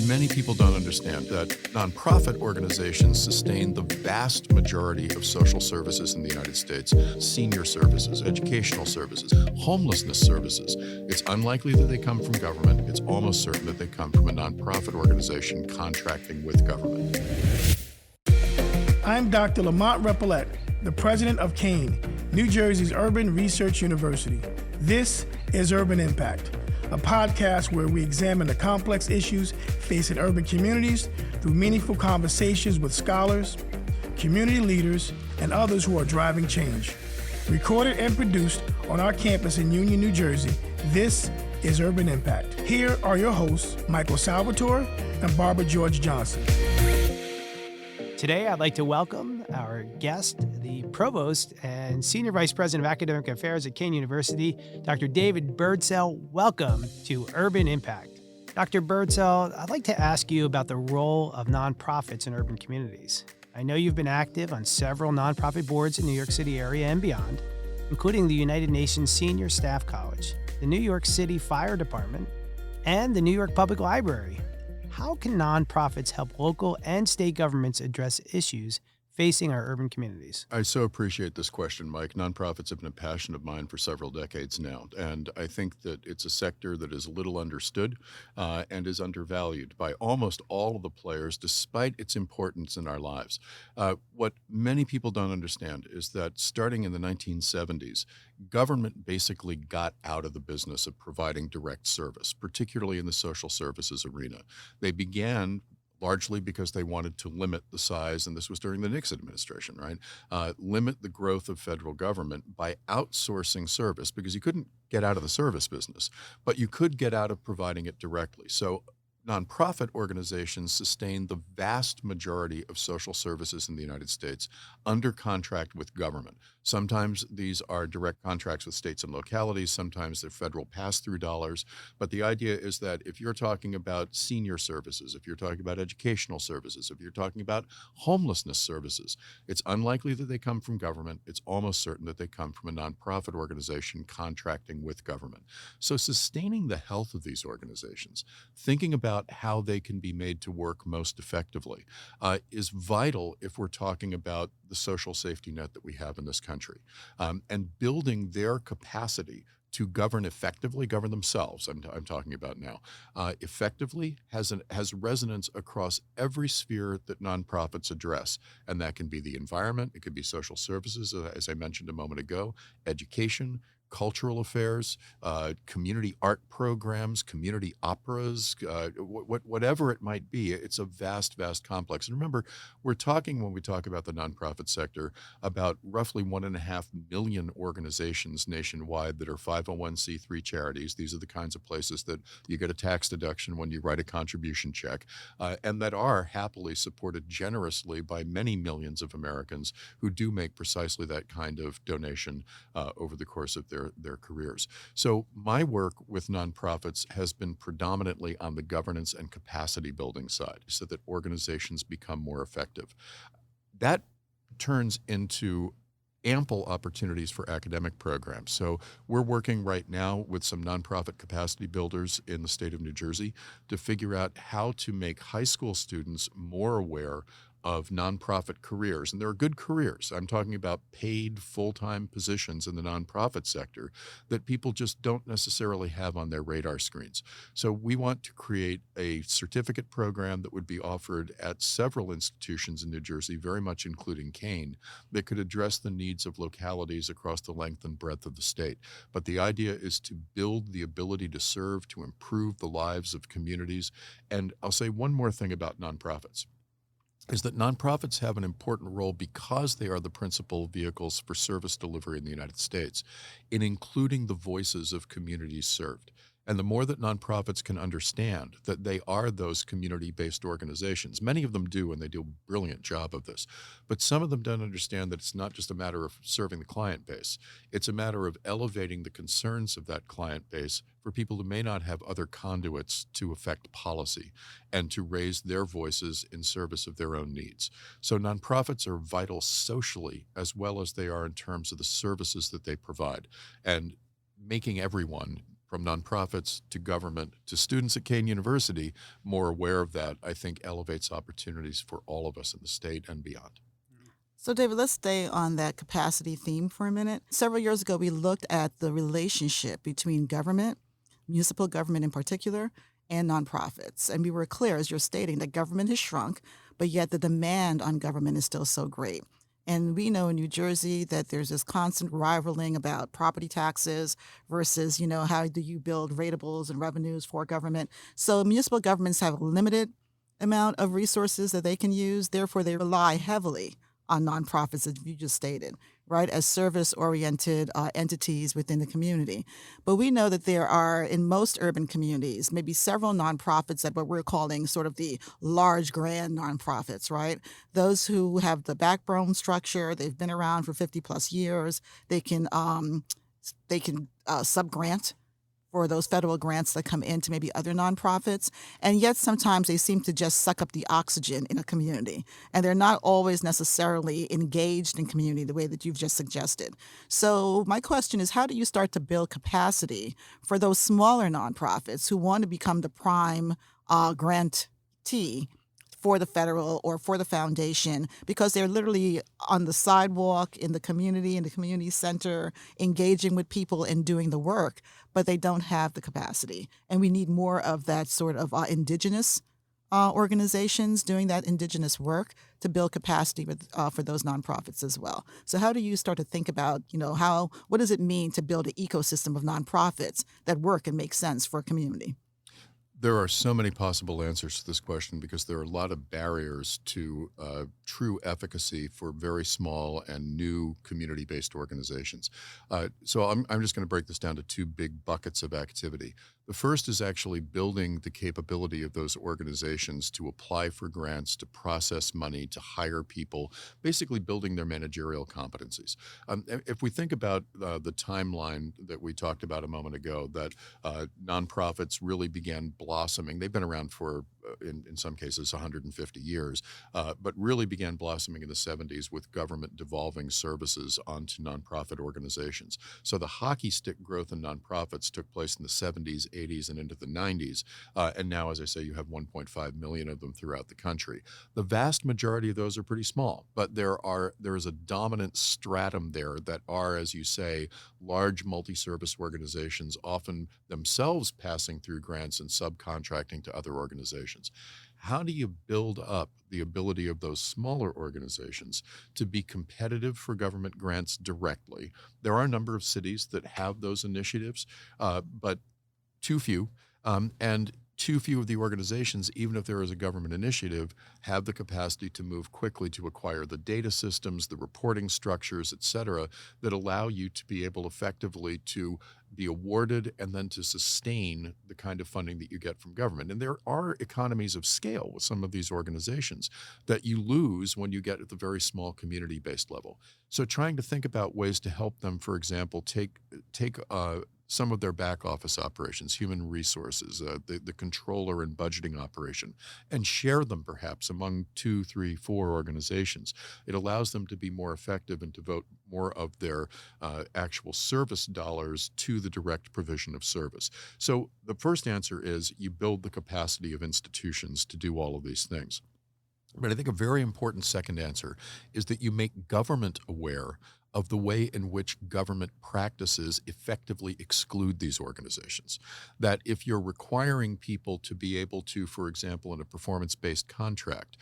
Many people don't understand that nonprofit organizations sustain the vast majority of social services in the United States: senior services, educational services, homelessness services. It's unlikely that they come from government. It's almost certain that they come from a nonprofit organization contracting with government. I'm Dr. Lamont Repillette, the president of Kean, New Jersey's Urban Research University. This is Urban Impact, a podcast where we examine the complex issues facing urban communities through meaningful conversations with scholars, community leaders, and others who are driving change. Recorded and produced on our campus in Union, New Jersey, this is Urban Impact. Here are your hosts, Michael Salvatore and Barbara George Johnson. Today, I'd like to welcome our guest, the Provost and Senior Vice President of Academic Affairs at Kean University, Dr. David Birdsell. Welcome to Urban Impact. Dr. Birdsell, I'd like to ask you about the role of nonprofits in urban communities. I know you've been active on several nonprofit boards in the New York City area and beyond, including the United Nations Senior Staff College, the New York City Fire Department, and the New York Public Library. How can nonprofits help local and state governments address issues facing our urban communities? I so appreciate this question, Mike. Nonprofits have been a passion of mine for several decades now, and I think that it's a sector that is little understood and is undervalued by almost all of the players, despite its importance in our lives. What many people don't understand is that starting in the 1970s, government basically got out of the business of providing direct service, particularly in the social services arena. They began largely because they wanted to limit the size, and this was during the Nixon administration, right? Limit the growth of federal government by outsourcing service, because you couldn't get out of the service business, but you could get out of providing it directly. So nonprofit organizations sustain the vast majority of social services in the United States under contract with government. Sometimes these are direct contracts with states and localities. Sometimes they're federal pass-through dollars. But the idea is that if you're talking about senior services, if you're talking about educational services, if you're talking about homelessness services, it's unlikely that they come from government. It's almost certain that they come from a nonprofit organization contracting with government. So sustaining the health of these organizations, thinking about how they can be made to work most effectively, is vital if we're talking about the social safety net that we have in this country, and building their capacity to govern effectively, govern themselves, I'm talking about now, effectively has resonance across every sphere that nonprofits address. And that can be the environment, it could be social services, as I mentioned a moment ago, education, cultural affairs, community art programs, community operas, whatever it might be. It's a vast, vast complex. And remember, we're talking, when we talk about the nonprofit sector, about roughly 1.5 million organizations nationwide that are 501c3 charities. These are the kinds of places that you get a tax deduction when you write a contribution check, and that are happily supported generously by many millions of Americans who do make precisely that kind of donation over the course of their careers. So my work with nonprofits has been predominantly on the governance and capacity building side so that organizations become more effective. That turns into ample opportunities for academic programs. So we're working right now with some nonprofit capacity builders in the state of New Jersey to figure out how to make high school students more aware of nonprofit careers. And there are good careers. I'm talking about paid full-time positions in the nonprofit sector that people just don't necessarily have on their radar screens. So we want to create a certificate program that would be offered at several institutions in New Jersey, very much including Kean, that could address the needs of localities across the length and breadth of the state. But the idea is to build the ability to serve, to improve the lives of communities. And I'll say one more thing about nonprofits, is that nonprofits have an important role because they are the principal vehicles for service delivery in the United States, in including the voices of communities served. And the more that nonprofits can understand that they are those community-based organizations, many of them do, and they do a brilliant job of this, but some of them don't understand that it's not just a matter of serving the client base. It's a matter of elevating the concerns of that client base for people who may not have other conduits to affect policy and to raise their voices in service of their own needs. So nonprofits are vital socially as well as they are in terms of the services that they provide, and making everyone from nonprofits to government to students at Kean University, more aware of that, I think elevates opportunities for all of us in the state and beyond. So, David, let's stay on that capacity theme for a minute. Several years ago, we looked at the relationship between government, municipal government in particular, and nonprofits. And we were clear, as you're stating, that government has shrunk, but yet the demand on government is still so great. And we know in New Jersey that there's this constant rivaling about property taxes versus, how do you build ratables and revenues for government. So municipal governments have a limited amount of resources that they can use. Therefore, they rely heavily on nonprofits, as you just stated, right, as service-oriented entities within the community. But we know that there are, in most urban communities, maybe several nonprofits that what we're calling sort of the large, grand nonprofits, right? Those who have the backbone structure, they've been around for 50 plus years, they can sub-grant for those federal grants that come into maybe other nonprofits. And yet sometimes they seem to just suck up the oxygen in a community. And they're not always necessarily engaged in community the way that you've just suggested. So my question is, how do you start to build capacity for those smaller nonprofits who want to become the prime grantee for the federal or for the foundation, because they're literally on the sidewalk in the community center, engaging with people and doing the work, but they don't have the capacity. And we need more of that sort of indigenous organizations doing that indigenous work to build capacity for those nonprofits as well. So how do you start to think about, what does it mean to build an ecosystem of nonprofits that work and make sense for a community? There are so many possible answers to this question because there are a lot of barriers to true efficacy for very small and new community-based organizations. So I'm just going to break this down to two big buckets of activity. The first is actually building the capability of those organizations to apply for grants, to process money, to hire people, basically building their managerial competencies. If we think about the timeline that we talked about a moment ago, that nonprofits really began blossoming. They've been around for, in some cases, 150 years, but really began blossoming in the 70s with government devolving services onto nonprofit organizations. So the hockey stick growth in nonprofits took place in the 70s, 80s, and into the 90s. And now, as I say, you have 1.5 million of them throughout the country. The vast majority of those are pretty small, but there is a dominant stratum there that are, as you say, large multi-service organizations, often themselves passing through grants and subcontracting to other organizations. How do you build up the ability of those smaller organizations to be competitive for government grants directly? There are a number of cities that have those initiatives, but too few. And too few of the organizations, even if there is a government initiative, have the capacity to move quickly to acquire the data systems, the reporting structures, et cetera, that allow you to be able effectively to be awarded and then to sustain the kind of funding that you get from government. And there are economies of scale with some of these organizations that you lose when you get at the very small community-based level. So trying to think about ways to help them, for example, take some of their back office operations, human resources, the controller and budgeting operation, and share them perhaps among 2, 3, 4 organizations. It allows them to be more effective and devote more of their actual service dollars to the direct provision of service. So the first answer is you build the capacity of institutions to do all of these things. But I think a very important second answer is that you make government aware of the way in which government practices effectively exclude these organizations. That if you're requiring people to be able to, for example, in a performance-based contract,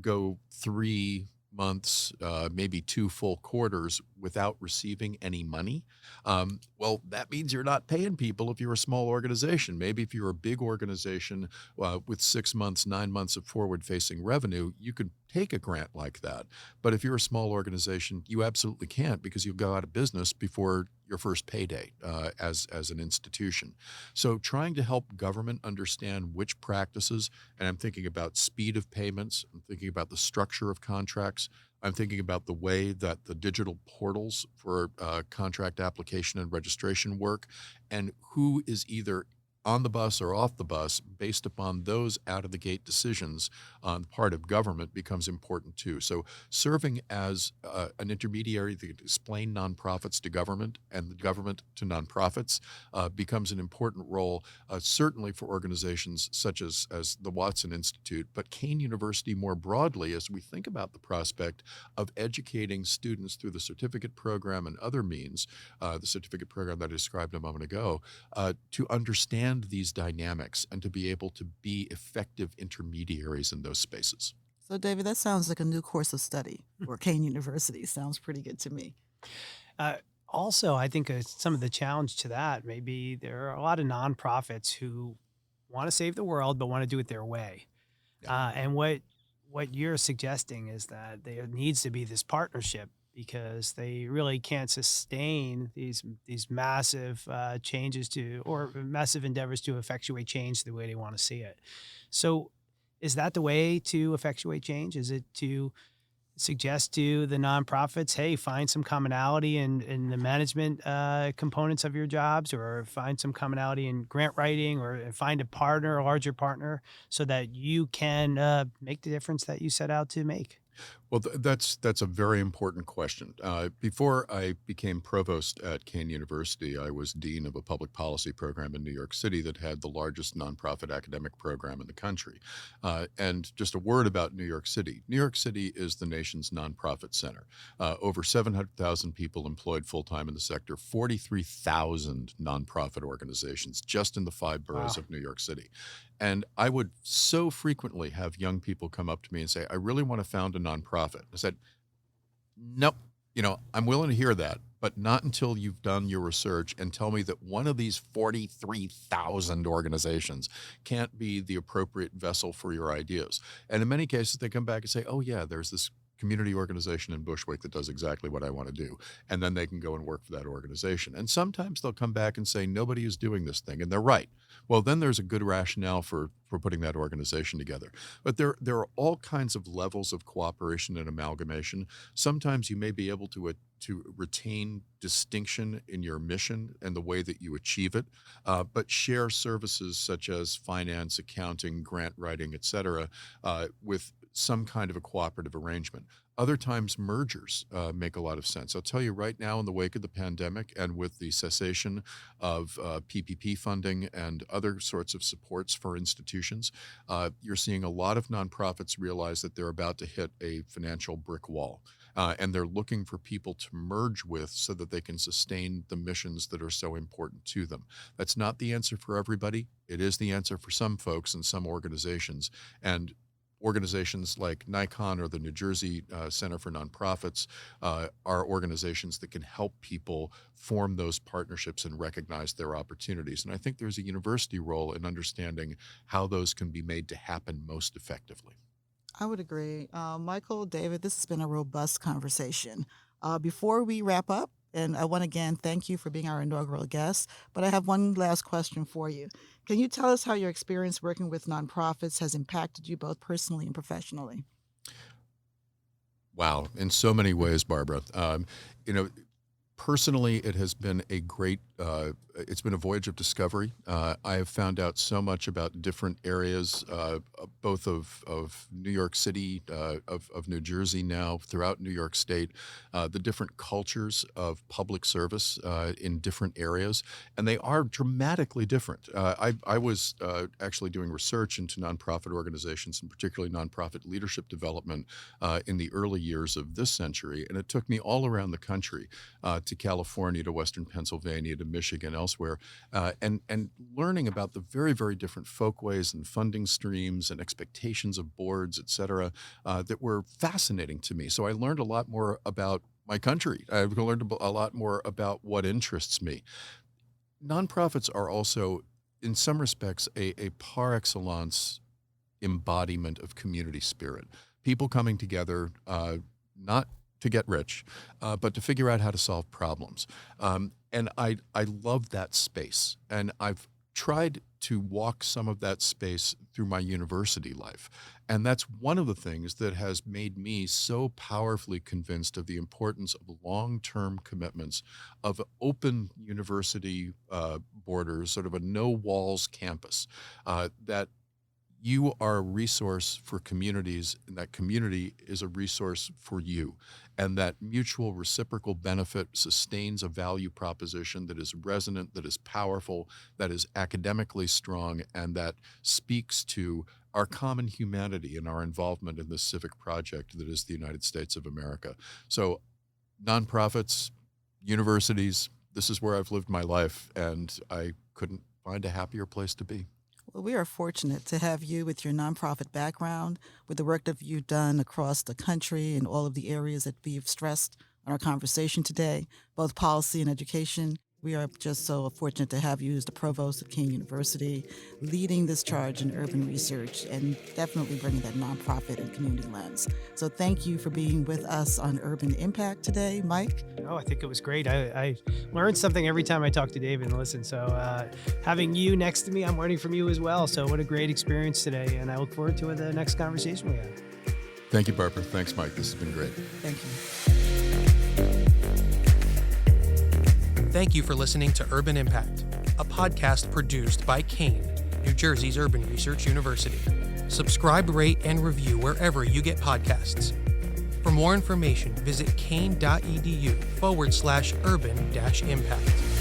go 3 months, maybe 2 full quarters without receiving any money, well, that means you're not paying people if you're a small organization. Maybe if you're a big organization with 6 months, 9 months of forward-facing revenue, you could take a grant like that. But if you're a small organization, you absolutely can't, because you'll go out of business before your first payday as an institution. So trying to help government understand which practices, and I'm thinking about speed of payments, I'm thinking about the structure of contracts, I'm thinking about the way that the digital portals for contract application and registration work, and who is either on the bus or off the bus based upon those out-of-the-gate decisions on the part of government becomes important too. So serving as an intermediary that can explain nonprofits to government and the government to nonprofits becomes an important role, certainly for organizations such as the Watson Institute, but Kean University more broadly as we think about the prospect of educating students through the certificate program and other means, the certificate program that I described a moment ago, to understand these dynamics and to be able to be effective intermediaries in those spaces. So, David, that sounds like a new course of study for Kean University. Sounds pretty good to me. Also, I think some of the challenge to that maybe there are a lot of nonprofits who want to save the world but want to do it their way. Yeah. And what you're suggesting is that there needs to be this partnership because they really can't sustain these massive changes or massive endeavors to effectuate change the way they want to see it. So, is that the way to effectuate change? Is it to suggest to the nonprofits, hey, find some commonality in the management components of your jobs, or find some commonality in grant writing, or find a partner, a larger partner, so that you can make the difference that you set out to make? Well, that's a very important question. Before I became provost at Kean University, I was dean of a public policy program in New York City that had the largest nonprofit academic program in the country. And just a word about New York City. New York City is the nation's nonprofit center. Over 700,000 people employed full-time in the sector, 43,000 nonprofit organizations just in the 5 boroughs Wow. of New York City. And I would so frequently have young people come up to me and say, I really want to found a nonprofit. I said, nope, I'm willing to hear that, but not until you've done your research and tell me that one of these 43,000 organizations can't be the appropriate vessel for your ideas. And in many cases, they come back and say, oh yeah, there's this community organization in Bushwick that does exactly what I want to do. And then they can go and work for that organization. And sometimes they'll come back and say, nobody is doing this thing. And they're right. Well, then there's a good rationale for putting that organization together. But there are all kinds of levels of cooperation and amalgamation. Sometimes you may be able to retain distinction in your mission and the way that you achieve it, but share services such as finance, accounting, grant writing, et cetera, with some kind of a cooperative arrangement. Other times, mergers make a lot of sense. I'll tell you right now, in the wake of the pandemic and with the cessation of PPP funding and other sorts of supports for institutions, you're seeing a lot of nonprofits realize that they're about to hit a financial brick wall. And they're looking for people to merge with so that they can sustain the missions that are so important to them. That's not the answer for everybody. It is the answer for some folks and some organizations. And organizations like NICON or the New Jersey Center for Nonprofits are organizations that can help people form those partnerships and recognize their opportunities. And I think there's a university role in understanding how those can be made to happen most effectively. I would agree. Michael, David, this has been a robust conversation. Before we wrap up, and I want to again thank you for being our inaugural guest, but I have one last question for you. Can you tell us how your experience working with nonprofits has impacted you both personally and professionally? Wow, in so many ways, Barbara. Personally, it has been a great, it's been a voyage of discovery. I have found out so much about different areas, both of New York City, of New Jersey now, throughout New York State, the different cultures of public service in different areas, and they are dramatically different. I was actually doing research into nonprofit organizations, and particularly nonprofit leadership development in the early years of this century, and it took me all around the country to California, to Western Pennsylvania, to Michigan, elsewhere, and learning about the very, very different folkways and funding streams and expectations of boards, et cetera, that were fascinating to me. So I learned a lot more about my country. I've learned a lot more about what interests me. Nonprofits are also, in some respects, a par excellence embodiment of community spirit. People coming together, not to get rich, but to figure out how to solve problems. And I love that space. And I've tried to walk some of that space through my university life. And that's one of the things that has made me so powerfully convinced of the importance of long-term commitments, of open university borders, sort of a no-walls campus, that you are a resource for communities, and that community is a resource for you. And that mutual reciprocal benefit sustains a value proposition that is resonant, that is powerful, that is academically strong, and that speaks to our common humanity and our involvement in this civic project that is the United States of America. So nonprofits, universities, this is where I've lived my life, and I couldn't find a happier place to be. Well, we are fortunate to have you with your nonprofit background, with the work that you've done across the country and all of the areas that we've stressed on our conversation today, both policy and education. We are just so fortunate to have you as the provost of Kean University, leading this charge in urban research and definitely bringing that nonprofit and community lens. So thank you for being with us on Urban Impact today, Mike. Oh, I think it was great. I learned something every time I talk to David and listen. So having you next to me, I'm learning from you as well. So what a great experience today. And I look forward to the next conversation we have. Thank you, Barbara. Thanks, Mike. This has been great. Thank you. Thank you for listening to Urban Impact, a podcast produced by Kean, New Jersey's Urban Research University. Subscribe, rate, and review wherever you get podcasts. For more information, visit kean.edu/urban-impact.